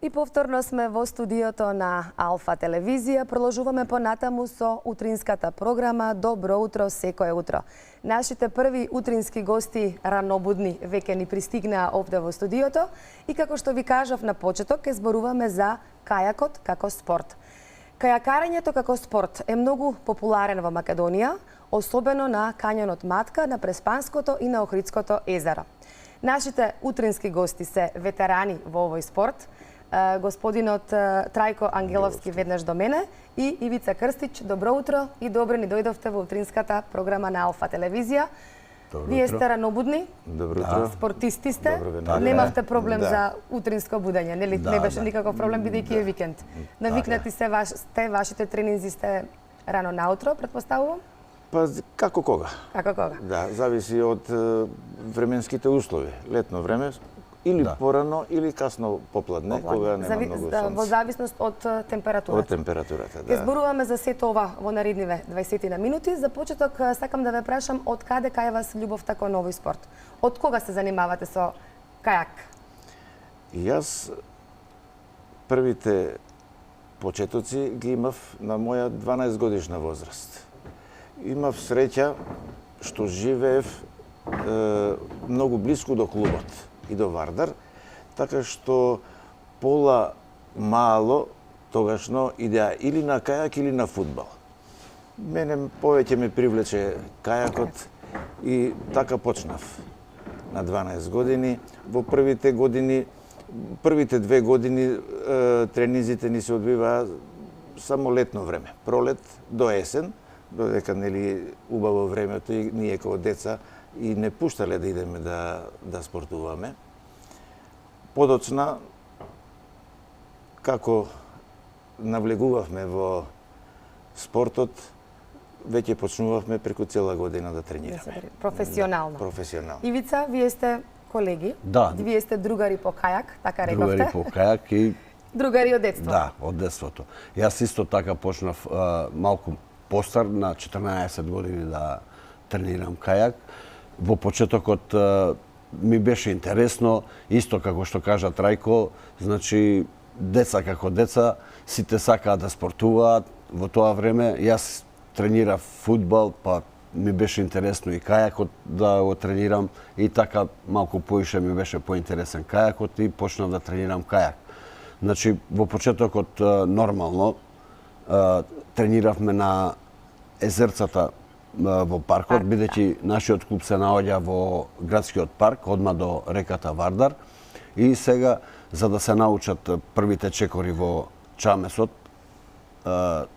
И повторно сме во студиото на Алфа телевизија. Продолжуваме понатаму со утринската програма Добро утро секое утро. Нашите први утрински гости ранобудни веќе ни пристигнаа овде во студиото и како што ви кажав на почеток, ќе зборуваме за кајакот како спорт. Кајакарењето како спорт е многу популарен во Македонија, особено на кањонот Матка, на Преспанското и на Охридското езеро. Нашите утрински гости се ветерани во овој спорт. Господинот Трајко Ангеловски веднаш до мене и Ивица Крстич. Добро утро и добре ни дојдовте во утринската програма на Алфа телевизија. Вие сте ранобудни, спортисти сте, немавте проблем за утринско будење, нели? Не беше никаков проблем бидејќи е викенд. Навикнати се вашите тренинзи сте рано наутро, претпоставувам? Па како кога? Како кога? Да, зависи од временските услови. Летно време или порано или касно попладне, кога нема многу сонце. Во зависност од температурата. Од температурата, да. Ќе зборуваме за сето ова во наредниве 20 на минути. За почеток сакам да ве прашам од каде кај вас љубовта кон овој спорт? Од кога се занимавате со кајак? Јас првите почетоци ги имав на моја 12 годишна возраст. Имав среќа што живеев многу блиску до клубот и до Вардар, така што пола мало тогашно идеа или на кајак или на фудбал. Мене повеќе ме привлече кајакот и така почнав на 12 години. Во првите 2 години тренизите ни се одбиваа само летно време, пролет до есен, додека нели убаво времето и ние како деца и не пуштале да идеме да спортуваме. Подоцна, како навлегувавме во спортот, веќе почнувавме преку цела година да тренираме. Професионално. Професионално. Ивица, вие сте колеги? Да. Вие сте другари по кајак, така рековте? Другари по кајак и... Другари од детство? Да, од детството. Јас исто така почнав малку постар, на 14 години да тренирам кајак. Во почетокот ми беше интересно, исто како што кажа Трајко, значи деца како деца, сите сакаат да спортуваат. Во тоа време јас тренирав фудбал, па ми беше интересно и кајакот да го тренирам и така малку поише ми беше поинтересен кајакот и почнав да тренирам кајак. Значи во почетокот нормално трениравме на езерцата во паркот, бидејќи нашиот клуб се наоѓа во градскиот парк, одма до реката Вардар. И сега, за да се научат првите чекори во чамесот,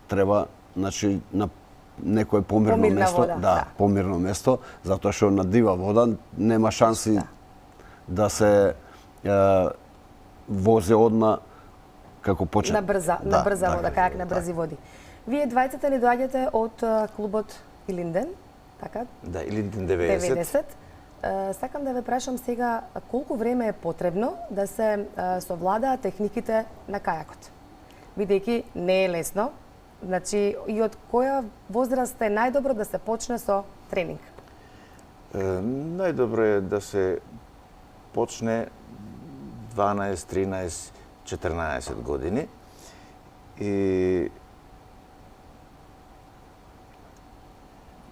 треба, значи, на некое помирно место, помирно место, затоа што на дива вода нема шанси да се возе одма како почне. На брза вода, кајак на брзи води. Вие двајцата ни доаѓате од клубот Илинден, така? Да, Илинден 90. Сакам да ве прашам сега колку време е потребно да се совладаат техниките на кајакот. Бидејќи не е лесно, значи и од која возраст е најдобро да се почне со тренинг? Најдобро е да се почне 12, 13, 14 години и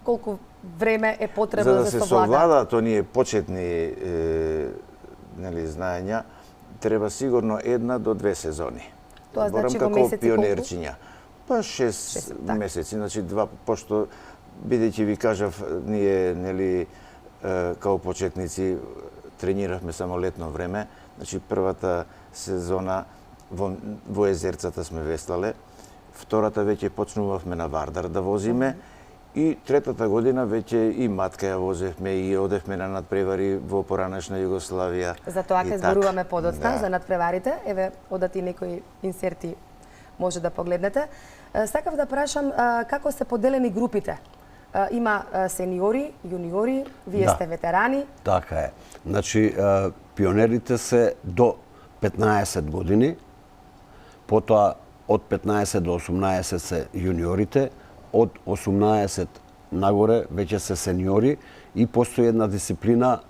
колку време е потребно за да се совладаат? За да се совладаат оние почетни знаења, треба сигурно 1 до 2 сезони. Тоа значи во како месеци пионерчиња. Па 6 месеци, значи 2, пошто бидејќи ви кажав, ние нели као почетници трениравме само летно време, значи првата сезона во езерцата сме веслале, втората веќе почнувавме на Вардар да возиме, и третата година веќе и Матка ја возевме и одевме на надпревари во поранешна Југославија. За тоа ќе зборуваме подоцна, за надпреварите. Еве, одати некои инсерти може да погледнете. Сакав да прашам како се поделени групите? Има сениори, јуниори, вие сте ветерани. Така е. Значи, пионерите се до 15 години, потоа од 15 до 18 се јуниорите, од 18 нагоре веќе се сениори и постои една дисциплина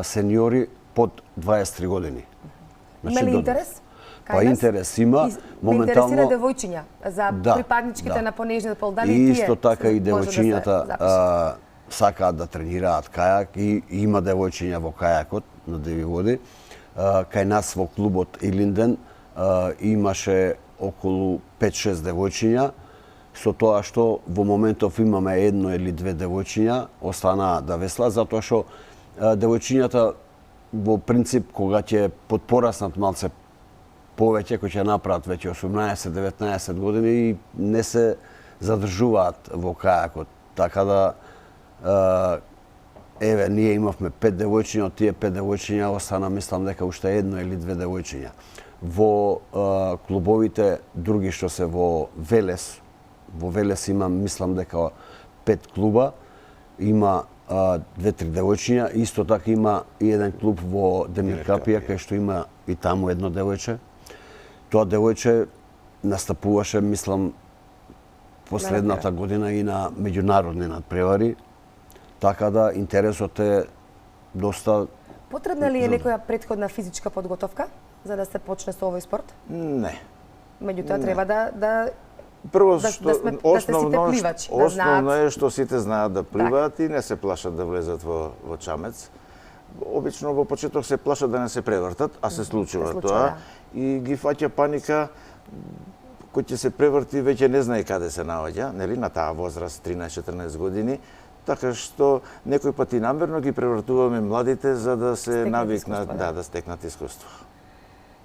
сениори под 23 години. Има ли интерес? Па интерес има. Ме интересира Моментално девојчиња за Да, припадничките да. на понежниот пол. Дали и тие исто така и може да се девојчињата запишат? сакаат да тренираат кајак и има девојчиња во кајакот на Деви води. Кај нас во клубот Илинден имаше околу 5-6 девојчиња, со тоа што во моментов имаме едно или две девојчиња, останаа да веслаат, затоа што девојчињата во принцип кога ќе подпораснат малце повеќе, кои ќе направат веќе 18-19 години и не се задржуваат во кајакот. Така да еве, ние имавме 5 девојчиња, од тие 5 девојчиња остана, мислам дека уште едно или две девојчиња. Во клубовите други што се во Велес има, мислам дека 5 клуба, има 2-3 девојчиња, исто така има и еден клуб во Демир Капија, кај што има и таму едно девојче. Тоа девојче настапуваше, мислам, последната година и на меѓународни надпревари, така да интересот е доста... Потребна ли е некоја претходна физичка подготовка за да се почне со овој спорт? Не. Меѓутоа треба да Прво да што сте основно сите пливачи, да основно знаат. е што сите знаат да пливаат и не се плашат да влезат во чамец. Обично во почеток се плашат да не се превртат, а се случува тоа и ги фаќа паника. Кој ќе се преврти веќе не знае каде се наоѓа, нели, на таа возраст 13-14 години. Така што некој пат и намерно ги превртуваме младите за да се навикнат, да стекнат искуство.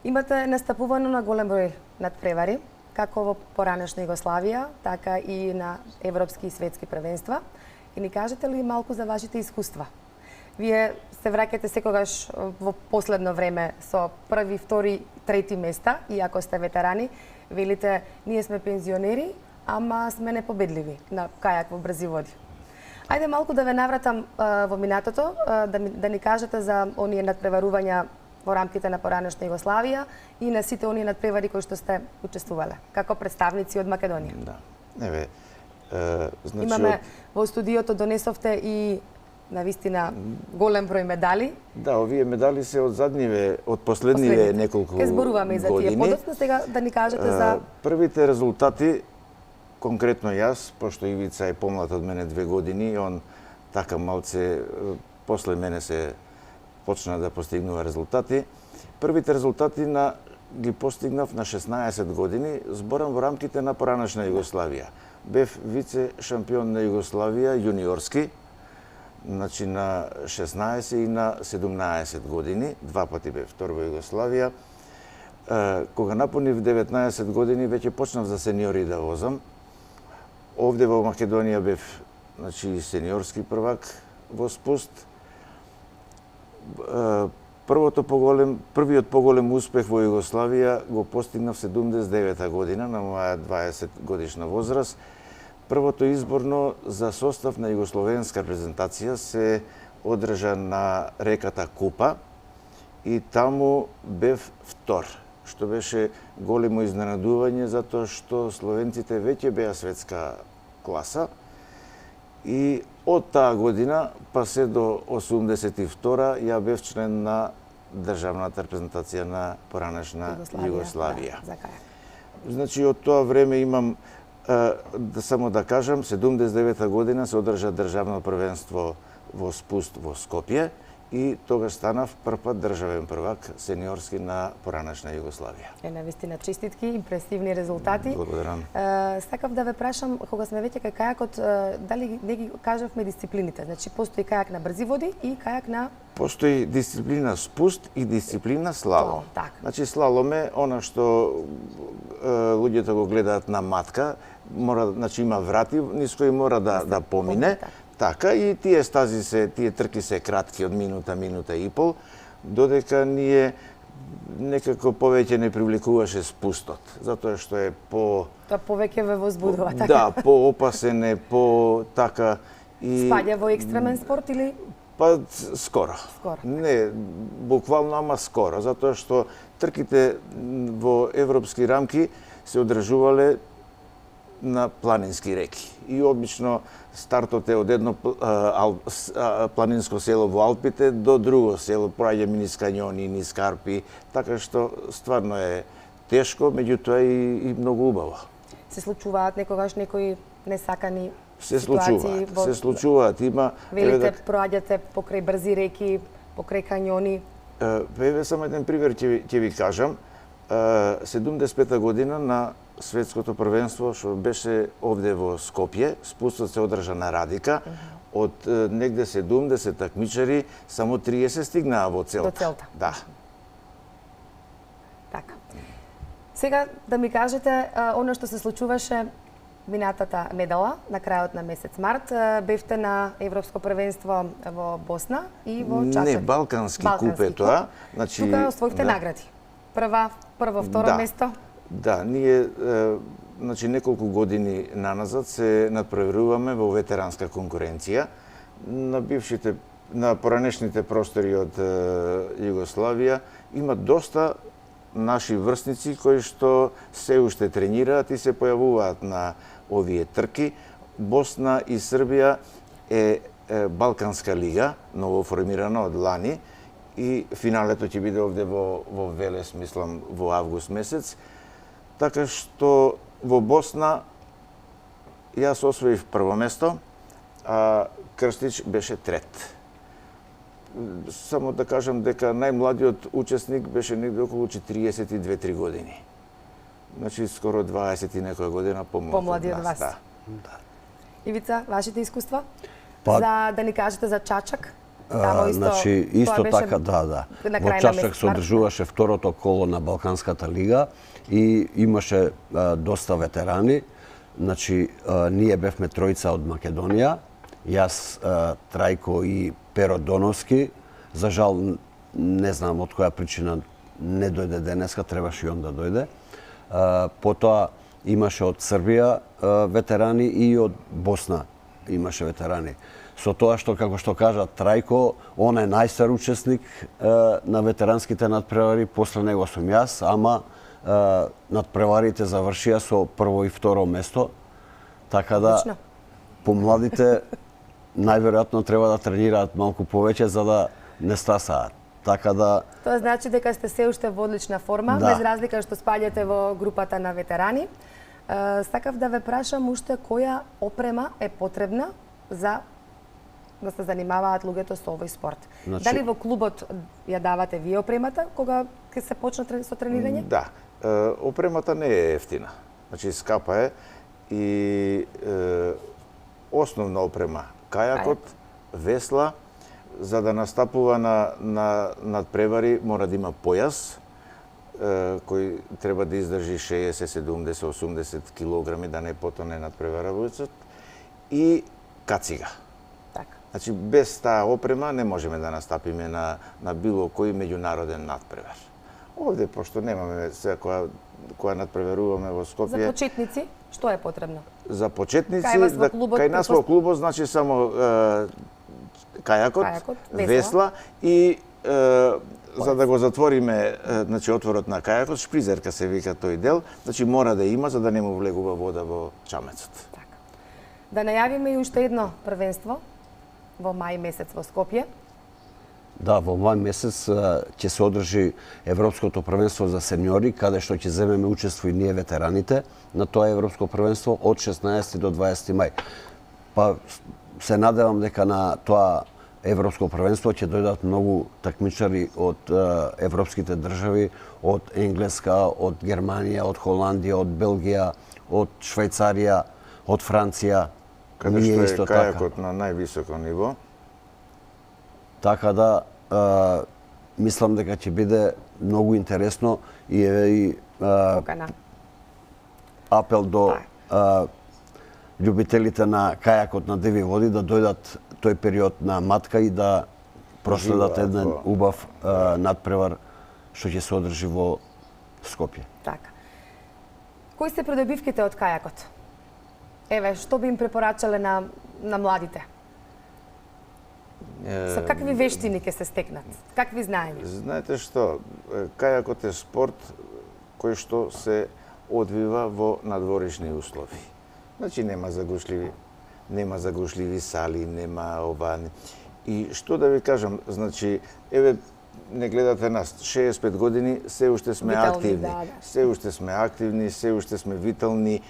Имате настапувано на голем број надпревари, како во поранешна Југославија, така и на европски и светски првенства. И ни кажете ли малку за вашите искуства? Вие се враќате секогаш во последно време со први, втори, трети места, иако сте ветерани. Велите, ние сме пензионери, ама сме непобедливи на кајак во брзи води. Ајде малку да ве навратам во минатото, да ни кажете за оние надпреварувања во рамките на поранешна Југославија и на сите оние надпревари кои што сте учествувале, како представници од Македонија. Да. Еве, значи Имаме во студиото донесовте и навистина голем број медали. Да, овие медали се од задниве, од последниве неколку години. Ке зборуваме и за тие подоцна, сега да ни кажете за првите резултати, конкретно јас, пошто Ивица е помлад од мене 2 години, он така малце после мене се почна да постигнува резултати. Првите резултати ги постигнав на 16 години, зборам во рамките на поранешна Југославија. Бев вице шампион на Југославија јуниорски, значи на 16 и на 17 години, 2 пати бев втор во Југославија. Кога напунив 19 години, веќе почнав за сениори да возам. Овде во Македонија бев, значи, сениорски првак во спуст. Првиот поголем успех во Југославија го постигнав 79 година, на моја 20 годишна возраст. Првото изборно за состав на југословенска репрезентација се одржа на реката Купа и таму бев втор, што беше големо изненадување затоа што словенците веќе беа светска класа и од таа година па се до 82-а ја бев член на државната репрезентација на поранешна Југославија. Да, за кајак. Значи од тоа време имам само да кажам, 79-та година се одржа државно првенство во спуст во Скопје и тогаш станав првпат државен првак сениорски на поранешна Југославија. Навистина честитки, импресивни резултати. Благодарам. Сакав да ве прашам, кога сме веќе кај кајакот, дали не ги кажавме дисциплините? Значи, постои кајак на брзи води и кајак на... Постои дисциплина спуст и дисциплина слалом. Так. Значи, слалом е она што луѓето го гледаат на матка, значи има врати низ кои мора да помине. Така и тие трки се кратки од минута, минута и пол, додека ние некако повеќе не привлекуваше спустот, затоа што е Тоа повеќе ве возбудува, така? Да, поопасен е, така и... Спаѓа во екстремен спорт или... Па скоро. Не, буквално, ама скоро, затоа што трките во европски рамки се одржувале на планински реки. И обично стартот е од едно планинско село во Алпите до друго село, проаѓаме низ кањони, низ карпи, така што стварно е тешко, меѓутоа и многу убаво. Се случуваат некогаш некои несакани Се ситуации случуваат, се случуваат, има... Велите, проаѓате покрај брзи реки, покрај канјони. Еве само еден пример ќе ви кажам. 75-та година на светското првенство што беше овде во Скопје, спустот се одржа на Радика. Од негде 70 такмичари, само 30 стигнаа во целта. До целта. Да. Така. Сега да ми кажете оно што се случуваше минатата недела, на крајот на месец март, бевте на Европско првенство во Босна и во Чачак. Не, Балкански куп е тоа. Значи, тука освоивте награди. Прво, второ место. Да, ние значи неколку години наназад се надпреваруваме во ветеранска конкуренција на поранешните простори од Југославија. Има доста наши врсници кои што се уште тренираат и се појавуваат на овие трки. Босна и Србија е Балканска лига, ново формирана од лани, и финалето ќе биде овде во Велес, мислам, во август месец. Така што во Босна јас освоив прво место, а Крстич беше трет. Само да кажам дека најмладиот учесник беше негде околу 42-3 години. Значи, скоро 20 и некоја година помлади од вас. Да. Ивица, вашите искуства? Па, за да ни кажете за Чачак? Тамо исто така, да. Во Чачак се одржуваше второто коло на Балканската лига и имаше доста ветерани. Значи, ние бевме тројца од Македонија, јас, Трајко и Перо Доновски. За жал, не знам од која причина не дојде денеска, требаше и он да дојде. Потоа имаше од Србија ветерани и од Босна имаше ветерани. Со тоа што, како што кажа Трајко, он е најстар учесник на ветеранските надпревари, после него сум јас, ама надпреварите завршија со прво и второ место, така да помладите најверојатно треба да тренираат малку повеќе за да не стасаат. Така да... Тоа значи дека сте се уште во одлична форма, да. Без разлика што спаѓате во групата на ветерани. Сакав да ве прашам уште која опрема е потребна за да се занимаваат луѓето со овој спорт. Значи... Дали во клубот ја давате вие опремата кога ќе се почне со тренирање? Да. Опремата не е ефтина. Значи скапа е и основна опрема кајакот, весла, за да настапува на надпревари мора да има појас кој треба да издржи 60, 70, 80 килограми да не потоне надпреваравајуцот и кацига. Значи, без таа опрема не можеме да настапиме на било кој меѓународен надпревар. Овде, пошто немаме сега која надпреваруваме во Скопје... За почетници, што е потребно? За почетници, кај нас во клубот, значи само кајакот, весла и за да го затвориме значи отворот на кајакот, шпризерка се вика тој дел, значи мора да има за да не му влегува вода во чамецот. Така. Да најавиме и уште едно првенство во мај месец во Скопје. Да, во мај месец ќе се одржи Европското првенство за сеньори, каде што ќе земеме учество и ние ветераните на тоа Европско првенство од 16 до 20 мај. Па се надевам дека на тоа Европско првенство ќе дојдат многу такмичари од европските држави, од Енглеска, од Германија, од Холандија, од Белгија, од Швајцарија, од Франција. Каде што е кајакот на највисоко ниво. Така да, мислам дека ќе биде многу интересно и апел до љубителите на кајакот на диви води да дојдат тој период на матка и да проследат еден убав надпревар што ќе се одржи во Скопје. Така. Кои се придобивките од кајакот? Еве, што би им препорачале на младите? Со какви вештини ќе се стекнат? Какви знаења? Знаете што, кајакот е спорт кој што се одвива во надворешни услови. Значи нема заглушливи сали, нема ова. И што да ви кажам, значи, еве не гледате нас, 65 години, се уште сме Витални, активни. да. Се уште сме активни, се уште сме витални.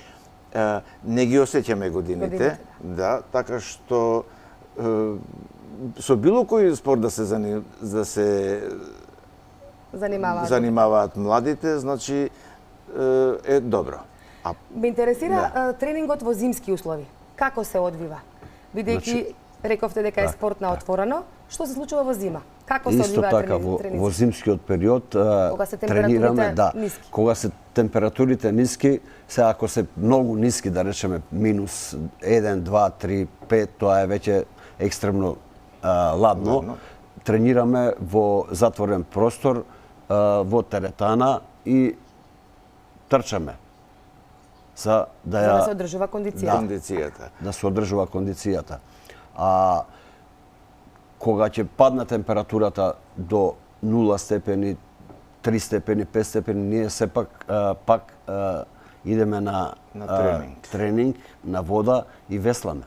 Не ги осеќаме годините. Да, така што со било кој спорт да се занимаваат младите, значи е добро. Ме интересира тренингот во зимски услови. Како се одвива? Бидејќи рековте дека е спорт на отворено, што се случува во зима? Како се Исто одвива така тренинзи? во зимскиот период Кога се температурите тренираме, ниски. Кога се температурите ниски, се ако се многу ниски, да речеме минус 1, 2, 3, 5, тоа е веќе екстремно ладно. Тренираме во затворен простор, во теретана и трчаме за да се одржува кондицијата. Да се одржува кондицијата. А кога ќе падне температурата до 0 степени, 3 степени, 5 степени, ние сепак пак идеме на тренинг, на вода и весламе.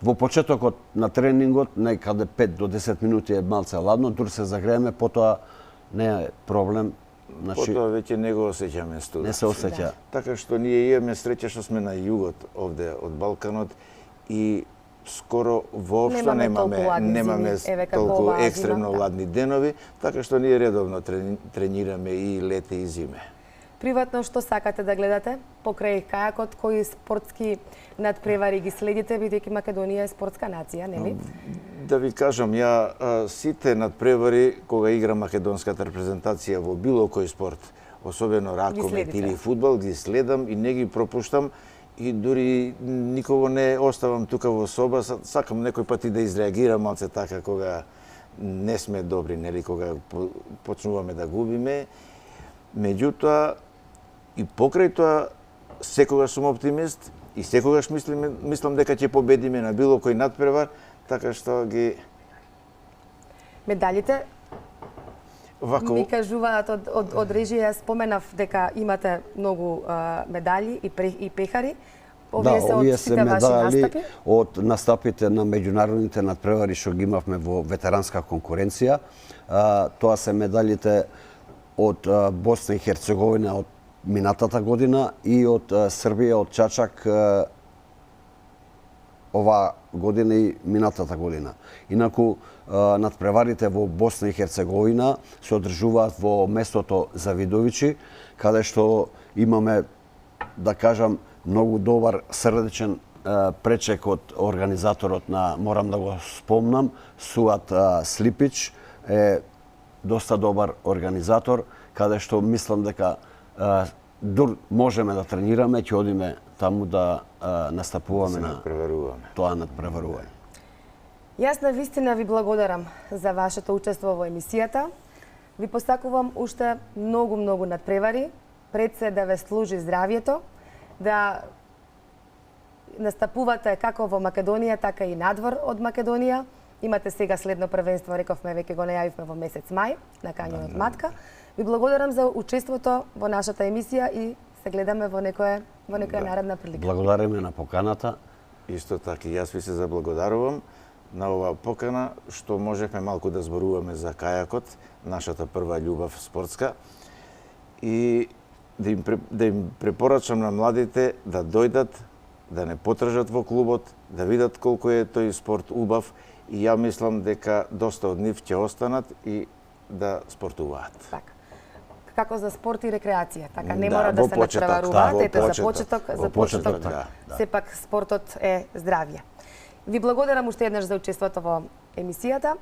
Во почетокот на тренингот, некаде 5 до 10 минути е малце ладно, дур се загрееме, потоа не е проблем. Значи, потоа веќе не го осеќаме студот. Не се осеќа. Така што ние имаме среќа што сме на југот овде од Балканот и скоро воопшто немаме толку екстремно ладни денови, така што ние редовно тренираме и лете и зиме. Приватно што сакате да гледате покрај кајакот, кои спортски надпревари ги следите, бидејќи Македонија е спортска нација, нели? Да ви кажам, ја сите надпревари кога игра македонската репрезентација во било кој спорт, особено ракомет или фудбал, ги следам и не ги пропуштам и дури никого не оставам тука во соба, сакам некој пат и да изреагирам малце така кога не сме добри, нели, кога почнуваме да губиме. Меѓутоа, и покрај тоа, секогаш сум оптимист и секогаш мислам дека ќе победиме на било кој надпревар, така што ги... Медалите? Ми кажуваат од режија, споменав дека имате многу медали и пехари. Овие се медали од настапите на меѓународните надпревари што ги имавме во ветеранска конкуренција. Тоа се медалите од Босна и Херцеговина од минатата година и од Србија, од Чачак оваа година и минатата година. Инаку, надпреварите во Босна и Херцеговина се одржуваат во местото Завидовичи, каде што имаме, да кажам, многу добар срдечен пречек од организаторот на, морам да го спомнам, Суат Слипич е доста добар организатор, каде што мислам дека дур можеме да тренираме, ќе одиме таму да настапуваме на тоа надпреварување. Јас на вистина ви благодарам за вашето учество во емисијата. Ви посакувам уште многу надпревари, пред се да ве служи здравието, да настапувате како во Македонија, така и надвор од Македонија. Имате сега следно првенство, рековме, веќе го најавивме во месец мај, на Кањонот Матка. Ви благодарам за учеството во нашата емисија и се гледаме во некоја наредна прилика. Благодариме на поканата. Исто така, јас ви се заблагодарувам на оваа покана, што можевме малку да зборуваме за кајакот, нашата прва љубов спортска, и да им препорачам на младите да дојдат, да не потражат во клубот, да видат колку е тој спорт убав, и ја мислам дека доста од нив ќе останат и да спортуваат. Така. Како за спорт и рекреација, така не мора да се надпреваруваат, ете за почеток, сепак спортот е здравје. Ви благодарам уште еднаш за учеството во емисијата.